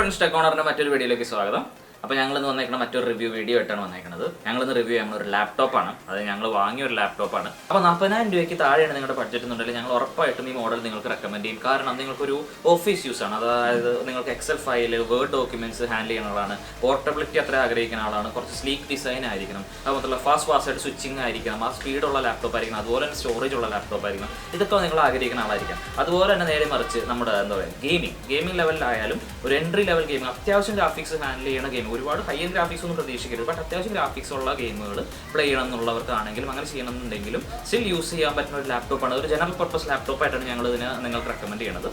Friends TechCorner മറ്റൊരു വീഡിയോയിലേക്ക് സ്വാഗതം. അപ്പോൾ ഞങ്ങൾ ഇന്ന് വന്നേക്കുന്ന മറ്റൊരു റിവ്യൂ വീഡിയോ ആയിട്ടാണ് വന്നേക്കുന്നത്. ഞങ്ങൾ ഇന്ന് റിവ്യൂ ചെയ്യുന്ന ഒരു ലാപ്ടോപ്പാണ്. അത് ഞങ്ങൾ വാങ്ങിയ ഒരു ലാപ്ടോപ്പാണ്. അപ്പോൾ 40,000 രൂപയ്ക്ക് താഴെയാണ് നിങ്ങളുടെ ബഡ്ജറ്റ് എന്നുണ്ടെങ്കിൽ ഞങ്ങൾ ഉറപ്പായിട്ടും ഈ മോഡൽ നിങ്ങൾക്ക് റെക്കമെൻഡ് ചെയ്യും. കാരണം നിങ്ങൾക്കൊരു ഓഫീസ് യൂസ് ആണ്. അതായത് നിങ്ങൾക്ക് excel file, word documents handle ചെയ്യുന്ന ആളാണ്, പോർട്ടബിലിറ്റി അത്ര ആഗ്രഹിക്കുന്ന ആളാണ്, കുറച്ച് സ്ലീക്ക് ഡിസൈൻ ആയിരിക്കണം, അതുപോലെ ഫാസ്റ്റ് ആയിട്ട് സ്വിച്ചിങ് ആയിരിക്കണം, ആ സ്പീഡുള്ള ലാപ്ടോപ്പ് ആയിരിക്കണം, അതുപോലെ തന്നെ സ്റ്റോറേജ് ഉള്ള ലാപ്ടോപ്പ് ആയിരിക്കണം. ഇതൊക്കെ നിങ്ങൾ ആഗ്രഹിക്കുന്ന ആളായിരിക്കാം. അതുപോലെ തന്നെ നേരെ മറിച്ച് നമ്മുടെ എന്താ പറയുക ഗെയിമിംഗ് ലെവലിലായാലും ഒരു എൻട്രി ലെവൽ ഗെയിമിംഗ്, അത്യാവശ്യം ഗ്രാഫിക്സ് ഹാൻഡിൽ ചെയ്യുന്ന ഗെയിം, ഒരുപാട് ഹൈ എൻഡ് ഗ്രാഫിക്സ് ഒന്നും പ്രതീക്ഷിക്കരുത്, ബട്ട് അത്യാവശ്യം ഗ്രാഫിക്സ് ഉള്ള ഗെയിമുകൾ പ്ലേ ചെയ്യണം എന്നുള്ളവർക്കാണെങ്കിലും അങ്ങനെ ചെയ്യണമെന്നുണ്ടെങ്കിലും സ്റ്റിൽ യൂസ് ചെയ്യാൻ പറ്റുന്ന ഒരു ലാപ്ടോപ്പാണ്. ഒരു ജനറൽ പർപ്പസ് ലാപ്ടോപ്പായിട്ടാണ് ഞങ്ങൾ ഇതിന് നിങ്ങൾക്ക് റെക്കമെൻഡ് ചെയ്യുന്നത്.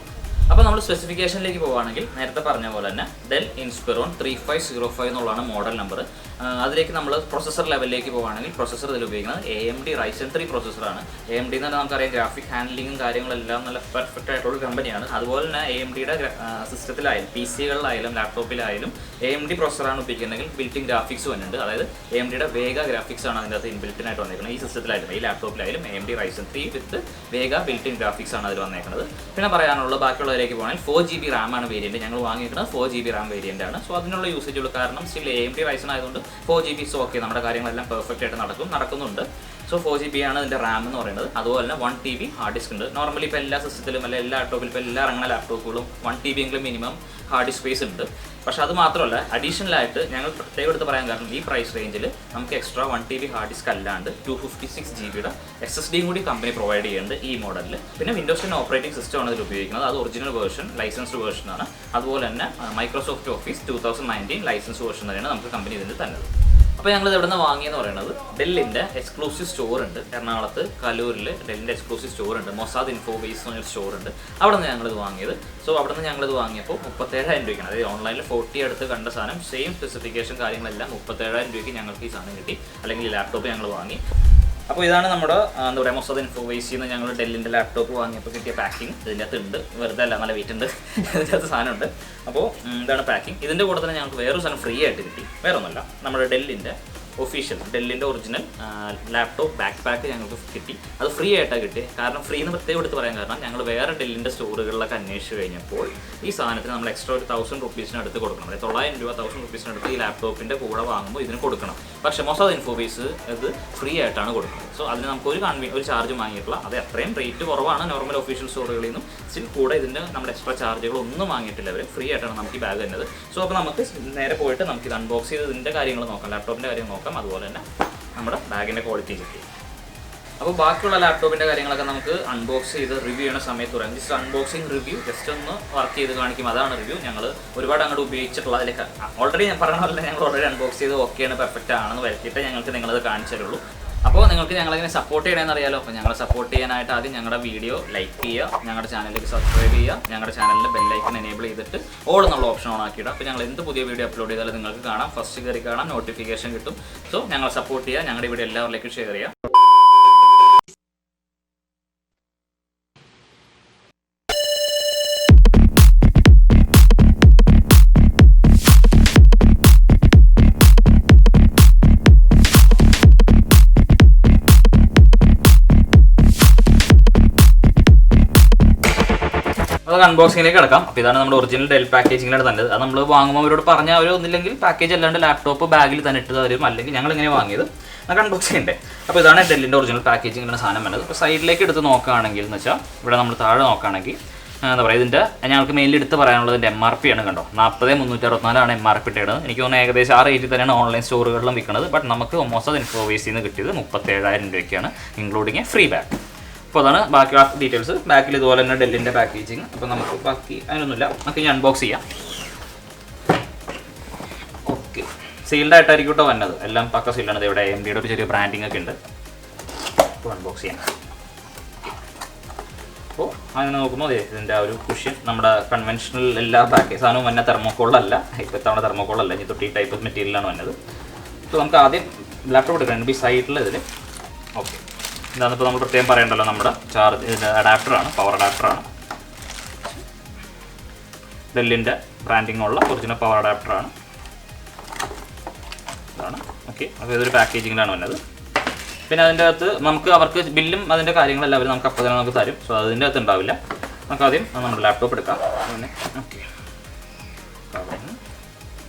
അപ്പോൾ നമ്മൾ സ്പെസിഫിക്കേഷനിലേക്ക് പോകുകയാണെങ്കിൽ നേരത്തെ പറഞ്ഞ പോലെ തന്നെ ഡെൽ ഇൻസ്പിറോൺ 3505 എന്നുള്ളതാണ് മോഡൽ നമ്പർ. അതിലേക്ക് നമ്മൾ പ്രൊസസ്സർ ലെവലിലേക്ക് പോകുകയാണെങ്കിൽ പ്രൊസസ്സർ ഇതിൽ ഉപയോഗിക്കുന്നത് AMD Ryzen 3 പ്രൊസസ്സറാണ്. AMD എന്ന് പറഞ്ഞാൽ നമുക്കറിയാം ഗ്രാഫിക് ഹാൻഡ്ലിങ്ങും കാര്യങ്ങളെല്ലാം നല്ല പെർഫെക്റ്റ് ആയിട്ടുള്ള കമ്പനിയാണ്. അതുപോലെ തന്നെ AMDയുടെ സിസ്റ്റത്തിലായാലും PC-കളിലായാലും ലാപ്ടോപ്പിലായാലും AMD പ്രൊസസ്സറാണ് ഉപയോഗിക്കുന്നതെങ്കിൽ ബിൽറ്റിൻ ഗ്രാഫിക്സ് വന്നിട്ടുണ്ട്. അതായത് AMDയുടെ വേഗ ഗ്രാഫിക്സ് ആണ് അതിൻ്റെ അകത്ത് ഇൻബിൽറ്റിനായിട്ട് വന്നേക്കുന്നത്. ഈ സിസ്റ്റത്തിലായാലും ഈ ലാപ്ടോപ്പിലായാലും AMD Ryzen 3 വിത്ത് വേഗ ബിൽറ്റിൻ ഗ്രാഫിക്സ് ആണ് അതിൽ വന്നേക്കുന്നത്. പിന്നെ പറയാനുള്ളത് ബാക്കിയുള്ളവരേക്ക് പോകണമെങ്കിൽ 4GB RAM ആണ് വേരിയൻറ്റ്. ഞങ്ങൾ വാങ്ങിയിരിക്കുന്നത് 4GB RAM വേരിയൻ്റ് ആണ്. സോ അതിനുള്ള യൂസേജ് ഉള്ളൂ. കാരണം സ്റ്റിൽ AMD Ryzen ആയതുകൊണ്ട് 4GB സോ ഓക്കെ, നമ്മുടെ കാര്യങ്ങളെല്ലാം പെർഫെക്റ്റ് ആയിട്ട് നടക്കുന്നുണ്ട്. സോ 4GB ആണ് ഇതിൻ്റെ റാം എന്ന് പറയുന്നത്. അതുപോലെ തന്നെ 1TB ഹാർഡ് ഡിസ്ക് ഉണ്ട്. നോർമലി ഇപ്പോൾ എല്ലാ സിസ്റ്റത്തിലും അല്ലെങ്കിൽ എല്ലാ ലാപ്ടോപ്പിലും ഇപ്പോൾ എല്ലാ ഇറങ്ങുന്ന ലാപ്ടോപ്പുകളും 1TB എങ്കിലും മിനിമം ഹാർഡ് ഡിസ്ക് സ്പേസ് ഉണ്ട്. പക്ഷേ അത് മാത്രമല്ല, അഡീഷണലായിട്ട് ഞങ്ങൾ പ്രത്യേകം എടുത്ത് പറയാൻ കാരണം ഈ പ്രൈസ് റേഞ്ചിൽ നമുക്ക് എക്സ്ട്രാ 1TB ഹാർഡ് ഡിസ്ക് അല്ലാണ്ട് 256GBയുടെ SSDയും കൂടി കമ്പനി പ്രൊവൈഡ് ചെയ്യുന്നുണ്ട് ഈ മോഡലിൽ. പിന്നെ വിൻഡോസ് 10 ഓപ്പറേറ്റിംഗ് സിസ്റ്റമാണ് ഇതിൽ ഉപയോഗിക്കുന്നത്. അത് ഒറിജിനൽ വേർഷൻ, ലൈസൻസ്ഡ് വേർഷനാണ്. അതുപോലെ തന്നെ മൈക്രോസോഫ്റ്റ് ഓഫീസ് 2019 ലൈസൻസ് വേർഷൻ തന്നെയാണ് നമുക്ക് കമ്പനി ഇതിൽ തന്നത്. അപ്പോൾ ഞങ്ങൾ ഇത് എവിടെ നിന്ന് വാങ്ങിയെന്ന് പറയുന്നത് ഡെല്ലിൻ്റെ എക്സ്ക്ലൂസീവ് സ്റ്റോർ ഉണ്ട് എറണാകുളത്ത് കലൂരിൽ. ഡെല്ലിൻ്റെ എക്സ്ക്ലൂസീവ് സ്റ്റോർ ഉണ്ട്, മൊസാദ് ഇൻഫോവേസ് എന്ന് പറഞ്ഞൊരു സ്റ്റോർ ഉണ്ട്. അവിടെ നിന്ന് ഞങ്ങളിത് വാങ്ങിയത്. സോ അവിടെ നിന്ന് ഞങ്ങളിത് വാങ്ങിയപ്പോൾ 37,000 രൂപയ്ക്കാണ്. അതായത് ഓൺലൈനിൽ 40 അടുത്ത് കണ്ട സാധനം സെയിം സ്പെസിഫിക്കേഷൻ കാര്യങ്ങളെല്ലാം 37,000 രൂപയ്ക്ക് ഞങ്ങൾക്ക് ഈ സാധനം കിട്ടി, അല്ലെങ്കിൽ ഈ ലാപ്ടോപ്പ് ഞങ്ങൾ വാങ്ങി. അപ്പോൾ ഇതാണ് നമ്മുടെ എന്താ പറയുക മൊസാദ് ഇൻഫോവേസിൽ നിന്ന് ഞങ്ങൾ ഡെല്ലിൻ്റെ ലാപ്ടോപ്പ് വാങ്ങിയപ്പോൾ കിട്ടിയ പാക്കിംഗ്. ഇതിൻ്റെ അകത്ത് ഉണ്ട്, വെറുതെ അല്ല, നല്ല വെയിറ്റ് ഉണ്ട്, ഇതിൻ്റെ അകത്ത് സാധനമുണ്ട്. അപ്പോൾ ഇതാണ് പാക്കിംഗ്. ഇതിൻ്റെ കൂടെ തന്നെ ഞങ്ങൾക്ക് വേറൊരു സാധനം ഫ്രീ ആയിട്ട് കിട്ടി. വേറെ ഒന്നുമല്ല, നമ്മുടെ ഡെല്ലിൻ്റെ ഡെല്ലിൻ്റെ ഒറിജിനൽ ലാപ്ടോപ്പ് ബാക്ക് പാക്ക് ഞങ്ങൾക്ക് കിട്ടി. അത് ഫ്രീ ആയിട്ടാണ് കിട്ടിയത്. കാരണം ഫ്രീ എന്ന് പ്രത്യേകം എടുത്ത് പറയാൻ കാരണം ഞങ്ങൾ വേറെ ഡെല്ലിൻ്റെ സ്റ്റോറുകളിലൊക്കെ അന്വേഷിച്ച് കഴിഞ്ഞപ്പോൾ ഈ സാധനത്തിന് നമ്മൾ എക്സ്ട്രാ ഒരു 1000 രൂപീസിന് അടുത്ത് കൊടുക്കണം. അതായത് 900 രൂപ 1000 രൂപീസിന് അടുത്ത് ഈ ലാപ്ടോപ്പിൻ്റെ കൂടെ വാങ്ങുമ്പോൾ ഇതിന് കൊടുക്കണം. പക്ഷേ മൊസാദ് ഇൻഫോവേസ് ഇത് ഫ്രീ ആയിട്ടാണ് കൊടുക്കുന്നത്. സോ അതിന് നമുക്ക് ഒരു ചാർജ് വാങ്ങിയിട്ടില്ല. അത് അത്രയും റേറ്റ് കുറവാണ് നോർമൽ ഒഫീഷ്യൽ സ്റ്റോറുകളിൽ നിന്നും. സ്റ്റിൽ കൂടെ ഇതിൻ്റെ നമ്മുടെ എക്സ്ട്രാ ചാർജുകളൊന്നും വാങ്ങിയിട്ടില്ല അവർ. ഫ്രീ ആയിട്ടാണ് നമുക്ക് ഈ ബാഗ് തരുന്നത്. സോ അപ്പോൾ നമുക്ക് നേരെ പോയിട്ട് നമുക്ക് ഇത് അൺബോക്സ് ചെയ്ത് ഇതിൻ്റെ കാര്യങ്ങൾ നോക്കാം, ലാപ്ടോപ്പിൻ്റെ കാര്യം നോക്കാം, അതുപോലെ തന്നെ നമ്മുടെ ബാഗിൻ്റെ ക്വാളിറ്റി ചെക്ക് ചെയ്യും. അപ്പോൾ ബാക്കിയുള്ള ലാപ്ടോപ്പിൻ്റെ കാര്യങ്ങളൊക്കെ നമുക്ക് അൺബോക്സ് ചെയ്ത് റിവ്യൂ ചെയ്യുന്ന സമയത്ത് പറയാം. ജസ്റ്റ് അൺബോക്സിങ് റിവ്യൂ ജസ്റ്റ് ഒന്ന് വർക്ക് ചെയ്ത് കാണിക്കും, അതാണ് റിവ്യൂ. ഞങ്ങൾ ഒരുപാട് അങ്ങോട്ട് ഉപയോഗിച്ചിട്ടുള്ള അതിലേക്ക് ഓൾറെഡി ഞാൻ പറഞ്ഞ പോലെ ഞങ്ങൾ ഓൾറെഡി അൺബോക്സ് ചെയ്ത് ഓക്കെയാണ്, പെർഫെക്റ്റ് ആണെന്ന് വരുത്തിയിട്ട് ഞങ്ങൾക്ക് നിങ്ങളത് കാണിച്ചു തരുള്ളൂ. അപ്പോൾ നിങ്ങൾക്ക് ഞങ്ങളെങ്ങനെ സപ്പോർട്ട് ചെയ്യണമെന്ന് അറിയാലോ. അപ്പോൾ ഞങ്ങളെ സപ്പോർട്ട് ചെയ്യാനായിട്ട് ആദ്യം ഞങ്ങളുടെ വീഡിയോ ലൈക്ക് ചെയ്യുക, ഞങ്ങളുടെ ചാനലിലേക്ക് സബ്സ്ക്രൈബ് ചെയ്യുക, ഞങ്ങളുടെ ചാനലിൽ ബെല്ലൈക്കൺ എനേബിൾ ചെയ്തിട്ട് ഓൾ എന്നുള്ള ഓപ്ഷൻ ഓൺ ആക്കിയിടുക. അപ്പോൾ ഞങ്ങൾ എന്ത് പുതിയ വീഡിയോ അപ്ലോഡ് ചെയ്താലും നിങ്ങൾക്ക് കാണാം, ഫസ്റ്റ് കയറി കാണാം, നോട്ടിഫിക്കേഷൻ കിട്ടും. സോ ഞങ്ങളെ സപ്പോർട്ട് ചെയ്യുക, ഞങ്ങളുടെ വീഡിയോ എല്ലാവരിലേക്കും ഷെയർ ചെയ്യുക. അത് അൺബോക്സിങ്ങിലേക്ക് കിടക്കാം. അപ്പോൾ ഇതാണ് നമ്മുടെ ഒറിജിനൽ ഡെൽ പാക്കേജിങ്ങിലാണ് തന്നത്. അത് നമ്മൾ വാങ്ങുമ്പോൾ അവരോട് പറഞ്ഞാൽ അവർ ഒന്നില്ലെങ്കിൽ പാക്കേജ് അല്ലാണ്ട് ലാപ്ടോപ്പ് ബാഗിൽ തന്നെ ഇട്ട് തരും, അല്ലെങ്കിൽ ഞങ്ങൾ ഇങ്ങനെ വാങ്ങിയത് നമുക്ക് അൺബോക്സ് ചെയ്യണ്ടേ. അപ്പോൾ ഇതാണ് ഡെല്ലിൻ്റെ ഒറിജിനൽ പാക്കേജിങ്ങിലാണ് സാധനം വരുന്നത്. അപ്പോൾ സൈഡിലേക്ക് എടുത്ത് നോക്കുകയാണെങ്കിൽ എന്ന് വെച്ചാൽ ഇവിടെ നമ്മൾ താഴെ നോക്കുകയാണെങ്കിൽ എന്താ പറയുക, ഇതിൻ്റെ ഞങ്ങൾക്ക് മെയിൻലി എടുത്ത് പറയാനുള്ളത് ഇതിൻ്റെ MRP ആണ്. കണ്ടോ, 40,364 MRP ഇട്ടത്. എനിക്ക് തോന്നുന്നു ഏകദേശം ആ റേറ്റിൽ തന്നെയാണ് ഓൺലൈൻ സ്റ്റോറുകളിലും വിൽക്കുന്നത്. ബട്ട് നമുക്ക് മൊസാദ് ഇൻഫോവേസിൽ നിന്ന് കിട്ടിയത് 37,000 രൂപയ്ക്കാണ്, ഇൻക്ലൂഡിങ് ഫ്രീ ബാഗ്. അപ്പോൾ അതാണ് ബാക്കി ഡീറ്റെയിൽസ്. ബാക്കിൽ ഇതുപോലെ തന്നെ ഡെല്ലിൻ്റെ പാക്കേജിങ്. അപ്പോൾ നമുക്ക് ബാക്കി അതിനൊന്നുമില്ല, നമുക്ക് ഇനി അൺബോക്സ് ചെയ്യാം. ഓക്കെ, സീൽഡ് ആയിട്ടായിരിക്കും കേട്ടോ വന്നത്, എല്ലാം പക്ക സീൽഡാണ്. ഇവിടെ AMDയുടെ ഒരു ചെറിയ ബ്രാൻഡിങ് ഒക്കെ ഉണ്ട്. അപ്പോൾ അൺബോക്സ് ചെയ്യാം. അപ്പോൾ അങ്ങനെ നോക്കുമ്പോൾ ഇതിൻ്റെ ഒരു കുഷ്യൻ നമ്മുടെ കൺവെൻഷണൽ എല്ലാ പാക്കേജ് സാധനവും വന്ന തെർമോക്കോളല്ല, ഇപ്പോൾ ഇത്തവണ തെർമോക്കോളല്ല, ഇനി തൊട്ടി ടൈപ്പ് മെറ്റീരിയലാണ് വന്നത്. അപ്പോൾ നമുക്ക് ആദ്യം ലാപ്ടോപ്പ് എടുക്കണം. ഈ സൈഡിൽ ഇതിൽ ഓക്കെ ഇതാണിപ്പോൾ നമ്മൾ പ്രത്യേകം പറയണ്ടല്ലോ, നമ്മുടെ ചാർജ് ഇതിൻ്റെ അഡാപ്റ്ററാണ്, പവർ അഡാപ്റ്ററാണ്. ഡെല്ലിൻ്റെ ബ്രാൻഡിങ് ഉള്ള ഒറിജിനൽ പവർ അഡാപ്റ്ററാണ്. ഇതാണ് ഓക്കെ. അപ്പോൾ ഇതൊരു പാക്കേജിങ്ങിലാണ് വന്നത്. പിന്നെ അതിൻ്റെ അകത്ത് നമുക്ക് അവർക്ക് ബില്ലും അതിൻ്റെ കാര്യങ്ങളെല്ലാം അവർ നമുക്ക് അപ്പോൾ തന്നെ നമുക്ക് തരും. സോ അതിൻ്റെ അകത്ത് ഉണ്ടാവില്ല. നമുക്ക് ആദ്യം നമ്മുടെ ലാപ്ടോപ്പ് എടുക്കാം. പിന്നെ ഓക്കെ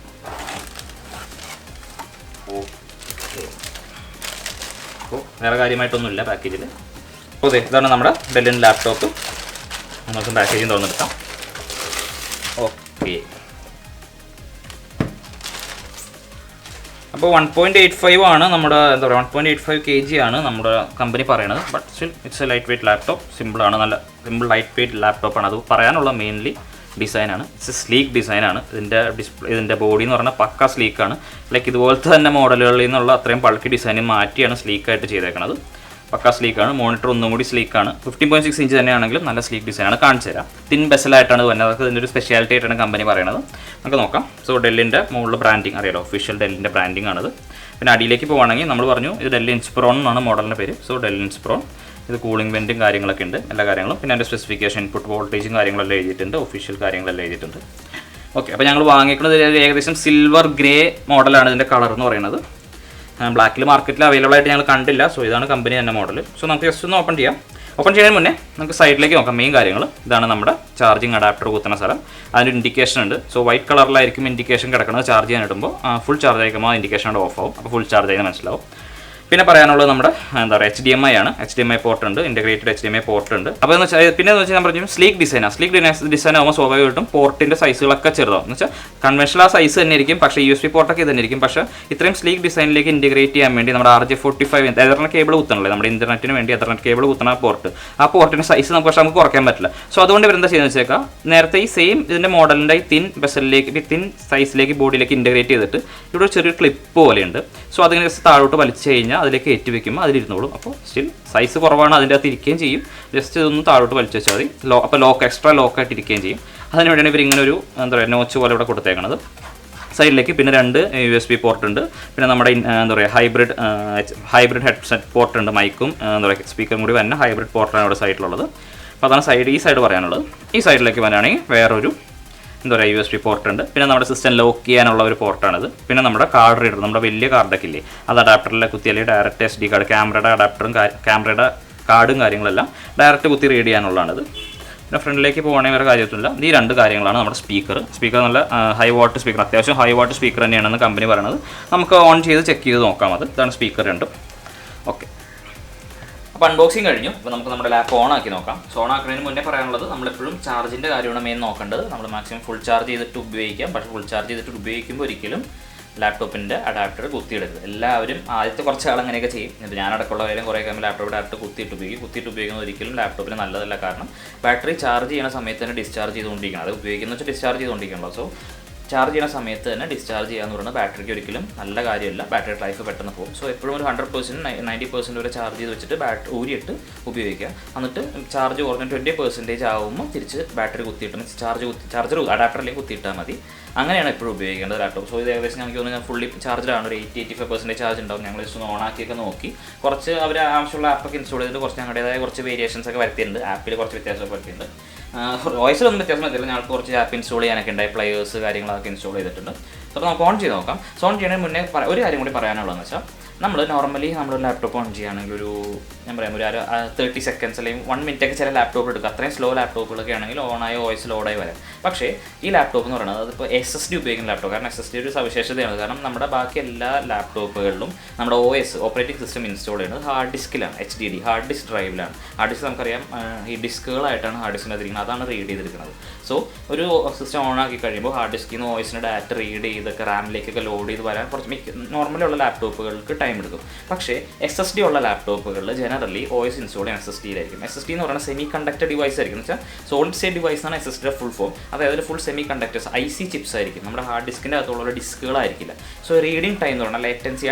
ഓക്കെ, അപ്പോൾ വേറെ കാര്യമായിട്ടൊന്നുമില്ല പാക്കേജിൽ. അപ്പോൾ അതെ, ഇതാണ് നമ്മുടെ ഡെല്ലിൻ്റെ ലാപ്ടോപ്പ്. നമുക്ക് പാക്കേജിൽ തുറന്നെടുക്കാം. ഓക്കെ, അപ്പോൾ 1.85 ആണ് നമ്മുടെ, എന്താ പറയുക, 1.85 kg ആണ് നമ്മുടെ കമ്പനി പറയണത്. But still it's a light weight laptop. സിമ്പിളാണ്, നല്ല സിമ്പിൾ ലൈറ്റ് വെയ്റ്റ് ലാപ്ടോപ്പാണ്. അത് പറയാനുള്ള മെയിൻലി ഡിസൈനാണ്. ഇറ്റ്സ് സ്ലീക്ക് ഡിസൈനാണ്. ഇതിൻ്റെ ബോഡി എന്ന് പറഞ്ഞാൽ പക്ക സ്ലീക്കാണ്. ലൈക്ക് ഇതുപോലത്തെ തന്നെ മോഡലുകളിൽ നിന്നുള്ള അത്രയും ബൾക്കി ഡിസൈൻ മാറ്റിയാണ് സ്ലീക്കായിട്ട് ചെയ്തേക്കുന്നത്. പക്ക സ്ലീക്കാണ്. മോണിറ്റർ ഒന്നും കൂടി സ്ലീക്കാണ്. 15.6 ഇഞ്ച് തന്നെയാണെങ്കിലും നല്ല സ്ലീക്ക് ഡിസൈനാണ്. കാണിച്ചു തരാം. തിൻ ബെസലായിട്ടാണ് വരുന്നത്. അതൊക്കെ ഇതിൻ്റെ ഒരു സ്പെഷ്യാലിറ്റി ആയിട്ടാണ് കമ്പനി പറയുന്നത്. നമുക്ക് നോക്കാം. സോ ഡെല്ലിൻ്റെ മുകളിൽ ബ്രാൻഡിങ് അറിയാലോ, ഒഫീഷ്യൽ ഡെല്ലിൻ്റെ ബ്രാൻഡിങ് ആണത്. പിന്നെ അടിയിലേക്ക് പോകുകയാണെങ്കിൽ നമ്മൾ പറഞ്ഞു ഇത് ഡെൽ ഇൻസ്പിറോൺ എന്നാണ് മോഡലിൻ്റെ പേര്. So del Inspiron. ഇത് കൂളിംഗ് വെൻറ്റും കാര്യങ്ങളൊക്കെ ഉണ്ട്, എല്ലാ കാര്യങ്ങളും. പിന്നെ അതിൻ്റെ സ്പെസിഫിക്കേഷൻ, ഇൻപുട്ട് വോൾട്ടേജും കാര്യങ്ങളെല്ലാം എഴുതിയിട്ടുണ്ട്, ഒഫീഷ്യൽ കാര്യങ്ങളെല്ലാം എഴുതിയിട്ടുണ്ട്. ഓക്കെ, അപ്പോൾ ഞങ്ങൾ വാങ്ങിക്കുന്നത് ഏകദേശം സിൽവർ ഗ്രേ മോഡലാണ് ഇതിൻ്റെ കളർ എന്ന് പറയുന്നത്. ബ്ലാക്കിൽ മാർക്കറ്റിൽ അവൈലബിൾ ആയിട്ട് ഞങ്ങൾ കണ്ടില്ല. സോ ഇതാണ് കമ്പനി തന്നെ മോഡൽ. സോ നമുക്ക് ജസ്റ്റ് ഒന്ന് ഓപ്പൺ ചെയ്യാം. ഓപ്പൺ ചെയ്യുന്നതിന് മുന്നേ നമുക്ക് സൈഡിലേക്ക് നോക്കാം. മെയിൻ കാര്യങ്ങൾ ഇതാണ്. നമ്മുടെ ചാർജിങ് അഡാപ്റ്റർ കുത്തുന്ന സ്ഥലം. അതിൻ്റെ ഇൻഡിക്കേഷൻ ഉണ്ട്. സോ വൈറ്റ് കളറിലായിരിക്കും ഇൻഡിക്കേഷൻ കിടക്കുന്നത്. ചാർജ് ചെയ്യാൻ ഇടുമ്പോൾ ഫുൾ ചാർജ് ആയിരിക്കുമ്പോൾ ആ ഇൻഡിക്കേഷൻ ഓഫ് ആവും. അപ്പോൾ ഫുൾ ചാർജ് ചെയ്യുന്നത് മനസ്സിലാവും. പിന്നെ പറയാനുള്ളത് നമ്മുടെ എന്താ പറയുക HDMI ആണ്. HDMI പോർട്ട് ഉണ്ട്, ഇൻ്റഗ്രേറ്റഡ് HDMI പോർട്ട് ഉണ്ട്. അപ്പോൾ എന്ന് വെച്ചാൽ പിന്നെ എന്ന് വെച്ചാൽ ഞാൻ പറഞ്ഞു സ്ലീക്ക് ഡിസൈനാണ്. സ്ലീക്ക് ഡിസൈൻ ആകുമ്പോൾ സ്വാഭാവികമായിട്ടും പോർട്ടിൻ്റെ സൈസുകളൊക്കെ ചെറുതാവും. എന്ന് വെച്ചാൽ കൺവെൻഷണൽ ആ സൈസ് തന്നെ ആയിരിക്കും, പക്ഷേ USB പോർട്ടൊക്കെ ഇത് തന്നെ ആയിരിക്കും. പക്ഷേ ഇത്രയും സ്ലീക്ക് ഡിസൈനിലേക്ക് ഇൻറ്റഗ്രേറ്റ് ചെയ്യാൻ വേണ്ടി നമ്മുടെ RJ45 എതർനെറ്റ് കേബിൾ കുത്തണല്ലേ, നമ്മുടെ ഇൻ്റർനെറ്റിന് വേണ്ടി എതർനെറ്റ് കേബിൾ കുത്തണ പോർട്ട്, ആ പോർട്ടിൻ്റെ സൈസ് നമുക്ക് കുറയ്ക്കാൻ പറ്റില്ല. സോ അതുകൊണ്ട് ഇവരെന്താ ചെയ്യുന്നത് വെച്ചേക്കാം, നേരത്തെ ഈ സെയിം ഇതിൻ്റെ മോഡലിൻ്റെ ഈ തിൻ ബെസലിലേക്ക് തിൻ സൈസിലേക്ക് ബോഡിയിലേക്ക് ഇൻറ്റഗ്രേറ്റ് ചെയ്തിട്ട് ഇവിടെ ചെറിയൊരു ക്ലിപ്പ് പോലെയുണ്ട്. സോ അതിങ്ങനെ താഴോട്ട് വലിച്ചു കഴിഞ്ഞാൽ അതിലേക്ക് കയറ്റി വെക്കുമ്പോൾ അതിലിരുന്നോളും. അപ്പോൾ സ്റ്റിൽ സൈസ് കുറവാണ്, അതിൻ്റെ അകത്ത് ഇരിക്കുകയും ചെയ്യും. ജസ്റ്റ് ഇതൊന്ന് താഴോട്ട് വലിച്ചു വെച്ചാൽ മതി. അപ്പോൾ എക്സ്ട്രാ ലോക്കായിട്ട് ഇരിക്കുകയും ചെയ്യും. അതിന് വേണ്ടിയാണ് ഇവർ ഇങ്ങനെ ഒരു എന്താ പറയുക നോച്ച് പോലെ ഇവിടെ കൊടുത്തേക്കണത്. സൈഡിലേക്ക് പിന്നെ 2 USB പോർട്ട് ഉണ്ട്. പിന്നെ നമ്മുടെ എന്താ പറയുക ഹൈബ്രിഡ് ഹെഡ്സെറ്റ് പോർട്ട് ഉണ്ട്. മൈക്കും എന്താ പറയുക സ്പീക്കറും കൂടി വരുന്ന ഹൈബ്രിഡ് പോർട്ടാണ് ഇവിടെ സൈഡിലുള്ളത്. അപ്പോൾ അതാണ് ഈ സൈഡ് പറയാനുള്ളത്. ഈ സൈഡിലേക്ക് വരാണെങ്കിൽ വേറൊരു എന്താ പറയുക USB പോർട്ട് ഉണ്ട്. പിന്നെ നമ്മുടെ സിസ്റ്റം ലോക്ക് ചെയ്യാനുള്ള ഒരു പോർട്ടാണിത്. പിന്നെ നമ്മുടെ കാർഡ് റീഡർ, നമ്മുടെ വലിയ കാർഡൊക്കെ ഇല്ലേ, അത് അഡാപ്റ്ററിലെ കുത്തിയാൽ ഡയറക്റ്റ് SD കാർഡ്, ക്യാമറയുടെ അഡാപ്റ്ററും ക്യാമറയുടെ കാർഡും കാര്യങ്ങളെല്ലാം ഡയറക്റ്റ് കുത്തി റീഡ് ചെയ്യാനുള്ളതാണിത്. പിന്നെ ഫ്രണ്ടിലേക്ക് പോകുകയാണെങ്കിൽ വേറെ കാര്യമൊന്നുമില്ല. ഈ 2 കാര്യങ്ങളാണ് നമ്മുടെ സ്പീക്കർ നല്ല ഹൈ വാട്ട് സ്പീക്കർ, അത്യാവശ്യം ഹൈ വാട്ട് സ്പീക്കർ തന്നെയാണെന്ന് കമ്പനി പറയുന്നത്. നമുക്ക് ഓൺ ചെയ്ത് ചെക്ക് ചെയ്ത് നോക്കാം. ഇതാണ് സ്പീക്കർ 2. ഓക്കെ, അപ്പോൾ അൺബോക്സിങ് കഴിഞ്ഞു. അപ്പോൾ നമുക്ക് നമ്മുടെ ലാപ്പ് ഓൺ ആക്കി നോക്കാം. സോ ഓൺ ആക്കുന്നതിന് മുന്നേ പറയാനുള്ളത്, നമ്മളെപ്പോഴും ചാർജിൻ്റെ കാര്യമാണ് മെയിൻ നോക്കേണ്ടത്. നമ്മൾ മാക്സിമം ഫുൾ ചാർജ് ചെയ്തിട്ട് ഉപയോഗിക്കാം. പക്ഷേ ഫുൾ ചാർജ് ചെയ്തിട്ട് ഉപയോഗിക്കുമ്പോൾ ഒരിക്കലും ലാപ്ടോപ്പിൻ്റെ അഡാപ്റ്റർ കുത്തിയിടരുത്. എല്ലാവരും ആദ്യത്തെ കുറച്ച് ആൾ അങ്ങനെയൊക്കെ ചെയ്യും. ഇപ്പോൾ ഞാനടക്കമുള്ള കാര്യം കുറേ കഴിയുമ്പോൾ ലാപ്ടോപ്പ് അഡാപ്റ്റർ കുത്തിയിട്ട് ഉപയോഗിക്കുന്നത് ഒരിക്കലും ലാപ്ടോപ്പിന് നല്ലതല്ല. കാരണം ബാറ്ററി ചാർജ് ചെയ്യുന്ന സമയത്ത് തന്നെ ഡിസ്ചാർജ് ചെയ്തുകൊണ്ടിരിക്കണം. അത് ഉപയോഗിക്കുന്ന വെച്ചാൽ ഡിസ്ചാർജ് ചെയ്തുകൊണ്ടിരിക്കണല്ലോ. സോ ചാർജ് ചെയ്യുന്ന സമയത്ത് തന്നെ ഡിസ്ചാർജ് ചെയ്യാന്ന് പറയുന്നത് ബാറ്ററിക്ക് ഒരിക്കലും നല്ല കാര്യമല്ല. ബാറ്ററി ലൈഫ് പെട്ടെന്ന് പോകും. സോ എപ്പോഴും ഒരു 100%, 90% വരെ ചാർജ് ചെയ്ത് വെച്ചിട്ട് ഊരിയിട്ട് ഉപയോഗിക്കുക. എന്നിട്ട് ചാർജ് കുറഞ്ഞ 20% ആകുമ്പോൾ തിരിച്ച് ബാറ്ററി കുത്തിയിട്ട് ചാർജർ അഡാപ്റ്ററിലേക്ക് കുത്തിയിട്ടാൽ മതി. അങ്ങനെയാണ് എപ്പോഴും ഉപയോഗിക്കേണ്ടത് ലാപ്ടോപ്പ്. സോ ഇത് ഏകദേശം ഞങ്ങൾക്ക് തോന്നുന്നു ഞാൻ ഫുള്ളി ചാർജിലാണ്. ഒരു 80-85% ചാർജ് ഉണ്ടാവും. ഞങ്ങൾ ജസ്റ്റ് ഒന്ന് ഓണാക്കിയൊക്കെ നോക്കി കുറച്ച് അവർ ആവശ്യമുള്ള ആപ്പൊക്കെ ഇൻസ്റ്റാൾ ചെയ്തിട്ട് കുറച്ച് ഞങ്ങളുടേതായ കുറച്ച് വേരിയേഷൻസ് ഒക്കെ വരുത്തിയിട്ടുണ്ട്. ആപ്പിൽ കുറച്ച് വ്യത്യാസമൊക്കെ വരുത്തിയിട്ടുണ്ട്. വോയിസിലൊന്നും വ്യത്യാസം വരുത്തില്ല. ഞങ്ങൾക്ക് കുറച്ച് ആപ്പ് ഇൻസ്റ്റാൾ ചെയ്യാനൊക്കെ ഉണ്ടായി. പ്ലേയേഴ്സ് കാര്യങ്ങളൊക്കെ ഇൻസ്റ്റാൾ ചെയ്തിട്ടുണ്ട്. സോ നമുക്ക് ഓൺ ചെയ്ത് നോക്കാം. സോ ഓൺ ചെയ്യുന്നതിന് മുന്നേ ഒരു കാര്യം കൂടി പറയാനുള്ളതെന്ന് വെച്ചാൽ, നമ്മൾ നോർമലി നമ്മുടെ ലാപ്ടോപ്പ് ഓൺ ചെയ്യുകയാണെങ്കിൽ ഒരു ഞാൻ പറയാം ഒരു 30 seconds അല്ലെങ്കിൽ 1 minute ഒക്കെ ചില ലാപ്ടോപ്പ് എടുക്കുക. അത്രയും സ്ലോ ലാപ്ടോപ്പുകളൊക്കെ ആണെങ്കിൽ ഓണായി വോയിസ് ലോഡായി വരാം. പക്ഷേ ഈ ലാപ്ടോപ്പ് എന്ന് പറയുന്നത് അതിപ്പോൾ SSD ഉപയോഗിക്കുന്ന ലാപ്ടോപ്പ്. കാരണം SSD ഒരു സവിശേഷതയാണ്. കാരണം നമ്മുടെ ബാക്കി എല്ലാ ലാപ്ടോപ്പുകളിലും നമ്മുടെ OS ഓപ്പറേറ്റിംഗ് സിസ്റ്റം ഇൻസ്റ്റാൾ ചെയ്യുന്നത് ഹാർഡ് ഡിസ്കിലാണ്, HDD ഹാർഡ് ഡിസ്ക് ഡ്രൈവിലാണ്. ഹാർഡ് ഡിസ്ക് നമുക്കറിയാം ഈ ഡിസ്കുകളായിട്ടാണ് ഹാർഡ് ഡിസ്കിന് അതിരിക്കുന്നത്. അതാണ് റീഡ് ചെയ്തിരിക്കുന്നത്. സോ ഒരു സിസ്റ്റം ഓൺ ആക്കി കഴിയുമ്പോൾ ഹാർഡ് ഡിസ്കിൽ നിന്ന് OSന്റെ ഡാറ്റ റീഡ് ചെയ്തൊക്കെ റാമിലേക്കൊക്കെ ലോഡ് ചെയ്ത് വരാൻ കുറച്ച് നോർമലി ഉള്ള ലാപ്ടോപ്പുകൾക്ക് ടൈം എടുക്കും. പക്ഷേ SSD ഉള്ള ലാപ്ടോപ്പുകളിൽ ജനറലി OS ഇൻസ്റ്റാൾ ചെയ്യാൻ SSDയിലായിരിക്കും. SSD എന്ന് പറയുന്നത് സെമി കണ്ടക്ടർ ഡിവൈസ് ആയിരിക്കും. എന്ന് വെച്ചാൽ സോളിഡ് സ്റ്റേറ്റ് ഡിവൈസ് ആണ് SSDയുടെ ഫുൾ ഫോം. അതായത് full semi conductors IC chips ആയിരിക്കും. നമ്മുടെ ഹാർഡ് ഡിസ്കിൻ്റെ അകത്തുള്ള ഡിസ്കുകളായിരിക്കില്ല. സോ റീഡിംഗ് ടൈം എന്ന് പറഞ്ഞാൽ ലേറ്റൻസി